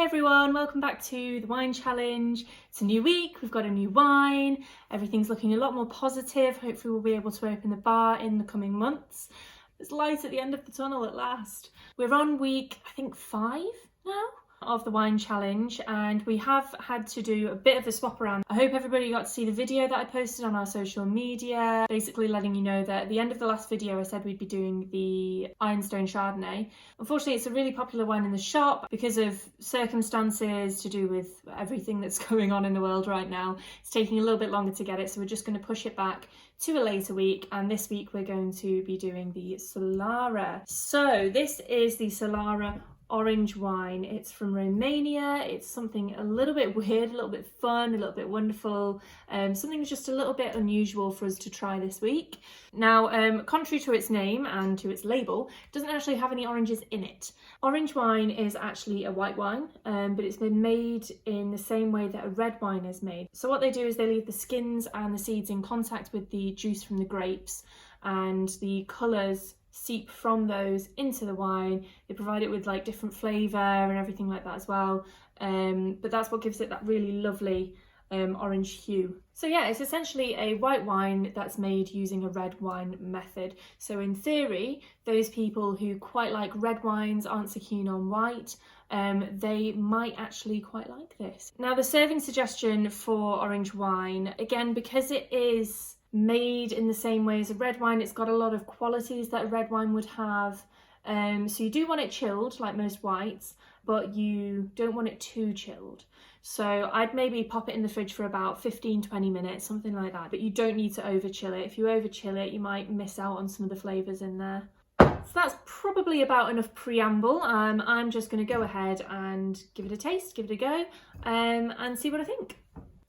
everyone, welcome back to the wine challenge. It's a new week, we've got a new wine, everything's looking a lot more positive. Hopefully we'll be able to open the bar in the coming months. There's light at the end of the tunnel at last. We're on week, I think 5 now of the wine challenge, and we have had to do a bit of a swap around. I hope everybody got to see the video that I posted on our social media, basically letting you know that at the end of the last video I said we'd be doing the Ironstone Chardonnay. Unfortunately, it's a really popular wine in the shop because of circumstances to do with everything that's going on in the world right now. It's taking a little bit longer to get it, so we're just going to push it back to a later week, and this week we're going to be doing the Solara. So this is the Solara orange wine. It's from Romania. It's something a little bit weird, a little bit fun, a little bit wonderful, something just a little bit unusual for us to try this week. Now, contrary to its name and to its label, it doesn't actually have any oranges in it. Orange wine is actually a white wine, but it's been made in the same way that a red wine is made. So what they do is they leave the skins and the seeds in contact with the juice from the grapes, and the colours seep from those into the wine. They provide it with like different flavour and everything like that as well, but that's what gives it that really lovely orange hue. So yeah, it's essentially a white wine that's made using a red wine method. So in theory, those people who quite like red wines, aren't so keen on white, they might actually quite like this. Now, the serving suggestion for orange wine, again, because it is made in the same way as a red wine, it's got a lot of qualities that a red wine would have. So you do want it chilled like most whites, but you don't want it too chilled. So I'd maybe pop it in the fridge for about 15-20 minutes, something like that, but you don't need to over chill it. If you over chill it, you might miss out on some of the flavours in there. So that's probably about enough preamble. I'm just going to go ahead and give it a taste, give it a go, and see what I think.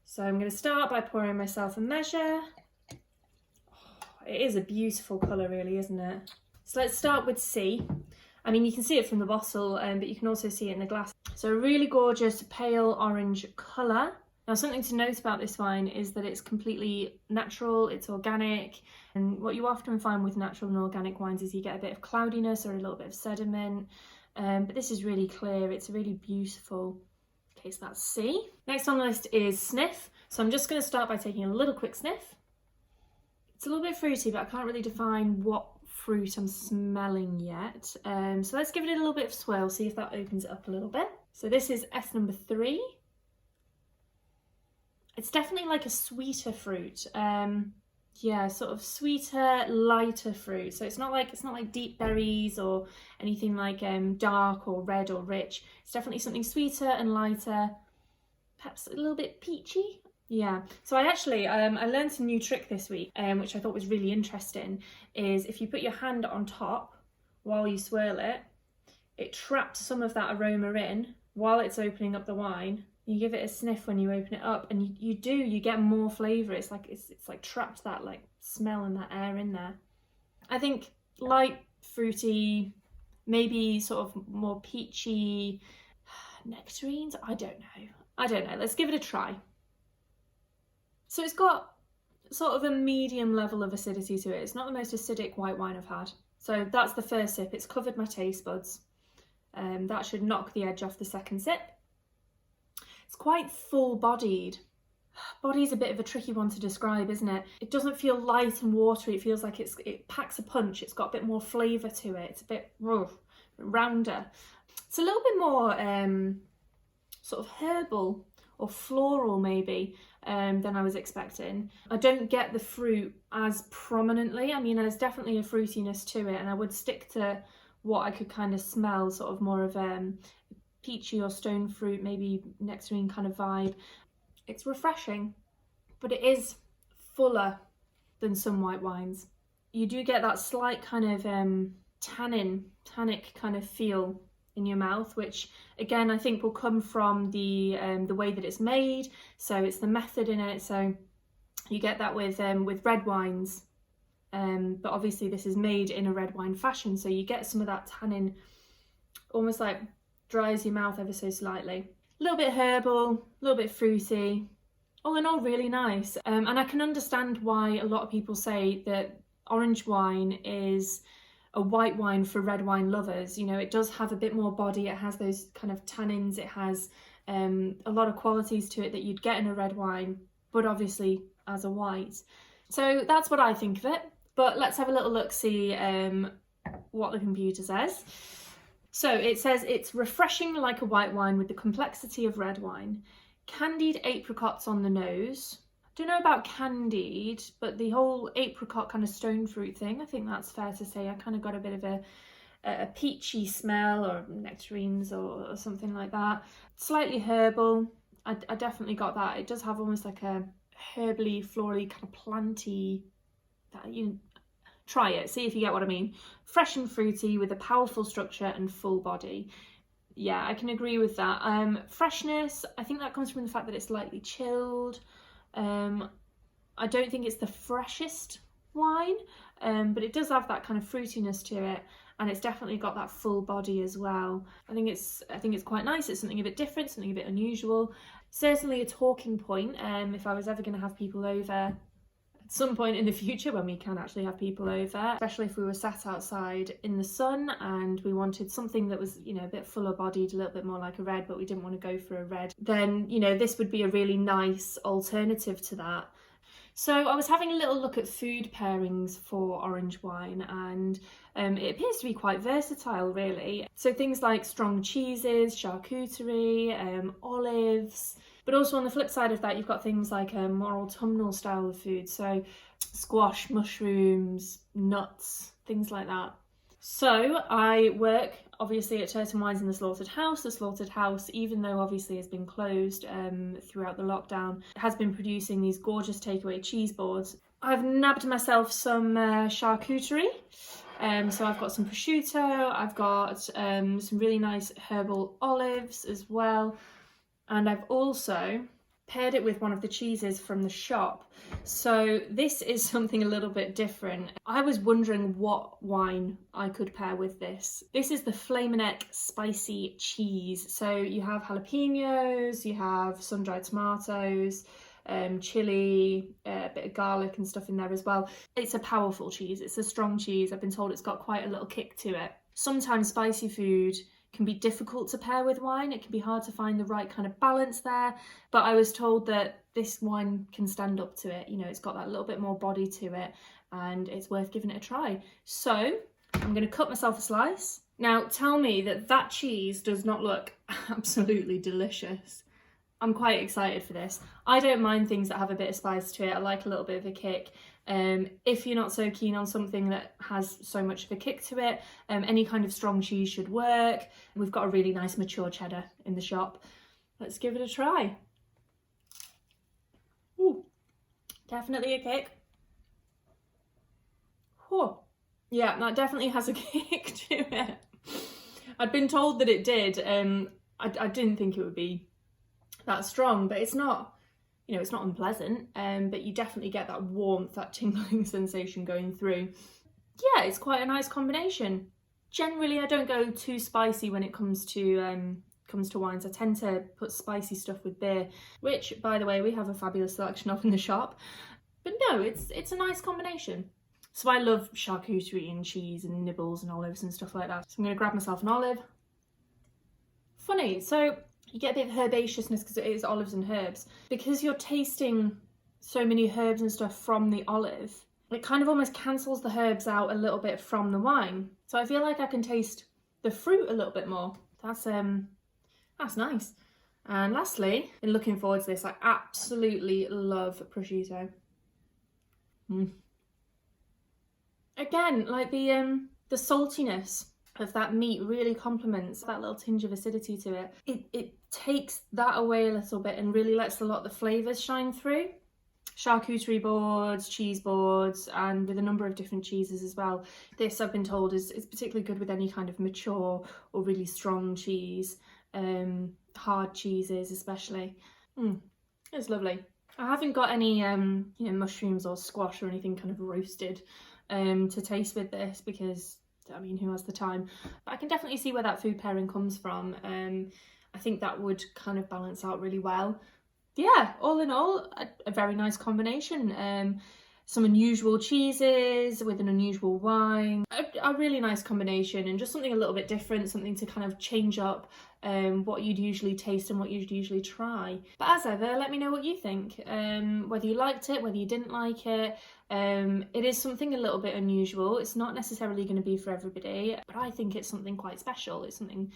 So I'm going to start by pouring myself a measure. It is a beautiful colour really, isn't it? So let's start with C. I mean, you can see it from the bottle, but you can also see it in the glass. So a really gorgeous pale orange colour. Now, something to note about this wine is that it's completely natural, it's organic, and what you often find with natural and organic wines is you get a bit of cloudiness or a little bit of sediment, but this is really clear, it's really beautiful. Okay, so that's C. Next on the list is sniff. So I'm just going to start by taking a little quick sniff. It's a little bit fruity, but I can't really define what fruit I'm smelling yet. So let's give it a little bit of swirl, see if that opens it up a little bit. So this is S number 3. It's definitely like a sweeter fruit. Yeah, sort of sweeter, lighter fruit. So it's not like deep berries or anything like dark or red or rich. It's definitely something sweeter and lighter, perhaps a little bit peachy. Yeah, so I learned a new trick this week, which I thought was really interesting, is if you put your hand on top while you swirl it, it traps some of that aroma in while it's opening up the wine. You give it a sniff when you open it up, and you get more flavour. It's like trapped that like smell and that air in there. I think light, fruity, maybe sort of more peachy nectarines. I don't know. Let's give it a try. So it's got sort of a medium level of acidity to it. It's not the most acidic white wine I've had. So that's the first sip. It's covered my taste buds. That should knock the edge off the second sip. It's quite full-bodied. Body's a bit of a tricky one to describe, isn't it? It doesn't feel light and watery. It feels like it packs a punch. It's got a bit more flavour to it. It's a bit rounder. It's a little bit more sort of herbal or floral maybe than I was expecting. I don't get the fruit as prominently. I mean, there's definitely a fruitiness to it, and I would stick to what I could kind of smell, sort of more of peachy or stone fruit, maybe nectarine kind of vibe. It's refreshing, but it is fuller than some white wines. You do get that slight kind of tannic kind of feel in your mouth, which again I think will come from the way that it's made. So it's the method in it. So you get that with red wines, but obviously this is made in a red wine fashion, so you get some of that tannin, almost like dries your mouth ever so slightly. A little bit herbal, a little bit fruity. All in all, really nice. And I can understand why a lot of people say that orange wine is a white wine for red wine lovers. You know, it does have a bit more body, it has those kind of tannins, it has a lot of qualities to it that you'd get in a red wine, but obviously as a white. So that's what I think of it, but let's have a little look, see what the computer says. So it says it's refreshing like a white wine with the complexity of red wine. Candied apricots on the nose. Don't know about candied, but the whole apricot kind of stone fruit thing, I think that's fair to say. I kind of got a bit of a peachy smell, or nectarines or something like that. Slightly herbal. I definitely got that. It does have almost like a herbally, florally, kind of planty. You try it, see if you get what I mean. Fresh and fruity with a powerful structure and full body. Yeah, I can agree with that. Freshness, I think that comes from the fact that it's lightly chilled. I don't think it's the freshest wine, but it does have that kind of fruitiness to it, and it's definitely got that full body as well. I think it's quite nice. It's something a bit different, something a bit unusual. Certainly a talking point if I was ever going to have people over at some point in the future, when we can actually have people over, especially if we were sat outside in the sun and we wanted something that was, you know, a bit fuller bodied, a little bit more like a red, but we didn't want to go for a red, then, you know, this would be a really nice alternative to that. So I was having a little look at food pairings for orange wine, and it appears to be quite versatile, really. So things like strong cheeses, charcuterie, olives. But also on the flip side of that, you've got things like a more autumnal style of food. So squash, mushrooms, nuts, things like that. So I work obviously at Turton Wines in the Slaughtered House. The Slaughtered House, even though obviously has been closed throughout the lockdown, has been producing these gorgeous takeaway cheese boards. I've nabbed myself some charcuterie. So I've got some prosciutto, I've got some really nice herbal olives as well. And I've also paired it with one of the cheeses from the shop. So this is something a little bit different. I was wondering what wine I could pair with this. This is the Flamineck spicy cheese. So you have jalapenos, you have sun-dried tomatoes, chili, a bit of garlic and stuff in there as well. It's a powerful cheese, it's a strong cheese. I've been told it's got quite a little kick to it. Sometimes spicy food can be difficult to pair with wine. It can be hard to find the right kind of balance there, but I was told that this wine can stand up to it. You know, it's got that little bit more body to it, and it's worth giving it a try. So I'm going to cut myself a slice. Now tell me that that cheese does not look absolutely delicious. I'm quite excited for this. I don't mind things that have a bit of spice to it. I like a little bit of a kick. If you're not so keen on something that has so much of a kick to it, any kind of strong cheese should work. We've got a really nice mature cheddar in the shop. Let's give it a try. Ooh, definitely a kick. Whew. Yeah, that definitely has a kick to it. I'd been told that it did. I didn't think it would be that strong, but it's not. You know, it's not unpleasant, but you definitely get that warmth, that tingling sensation going through. Yeah, it's quite a nice combination. Generally, I don't go too spicy when it comes to wines. I tend to put spicy stuff with beer, which, by the way, we have a fabulous selection of in the shop. But no, it's a nice combination. So I love charcuterie and cheese and nibbles and olives and stuff like that. So I'm going to grab myself an olive. Funny, so you get a bit of herbaceousness because it is olives and herbs. Because you're tasting so many herbs and stuff from the olive, it kind of almost cancels the herbs out a little bit from the wine. So I feel like I can taste the fruit a little bit more. That's nice. And lastly, in looking forward to this, I absolutely love prosciutto. Again, like the saltiness of that meat really complements that little tinge of acidity to it. It takes that away a little bit and really lets a lot of the flavours shine through. Charcuterie boards, cheese boards, and with a number of different cheeses as well. This, I've been told, is particularly good with any kind of mature or really strong cheese, hard cheeses especially. It's lovely. I haven't got any mushrooms or squash or anything kind of roasted to taste with this because, I mean, who has the time? But I can definitely see where that food pairing comes from. I think that would kind of balance out really well. Yeah, all in all, a very nice combination. some unusual cheeses with an unusual wine. A really nice combination, and just something a little bit different, something to kind of change up what you'd usually taste and what you'd usually try. But as ever, let me know what you think, whether you liked it, whether you didn't like it. It is something a little bit unusual. It's not necessarily going to be for everybody, but I think it's something quite special. It's something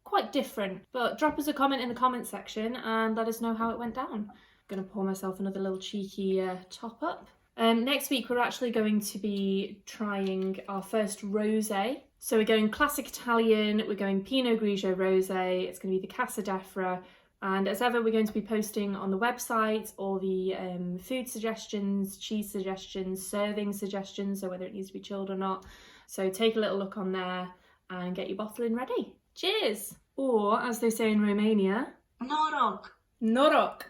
quite different. But drop us a comment in the comment section and let us know how it went down. I'm going to pour myself another little cheeky top up. Next week we're actually going to be trying our first rosé. So we're going classic Italian, we're going Pinot Grigio rosé, it's going to be the Casa d'Effra, and as ever we're going to be posting on the website all the food suggestions, cheese suggestions, serving suggestions, so whether it needs to be chilled or not. So take a little look on there and get your bottling ready. Cheers! Or, as they say in Romania, Noroc! Noroc!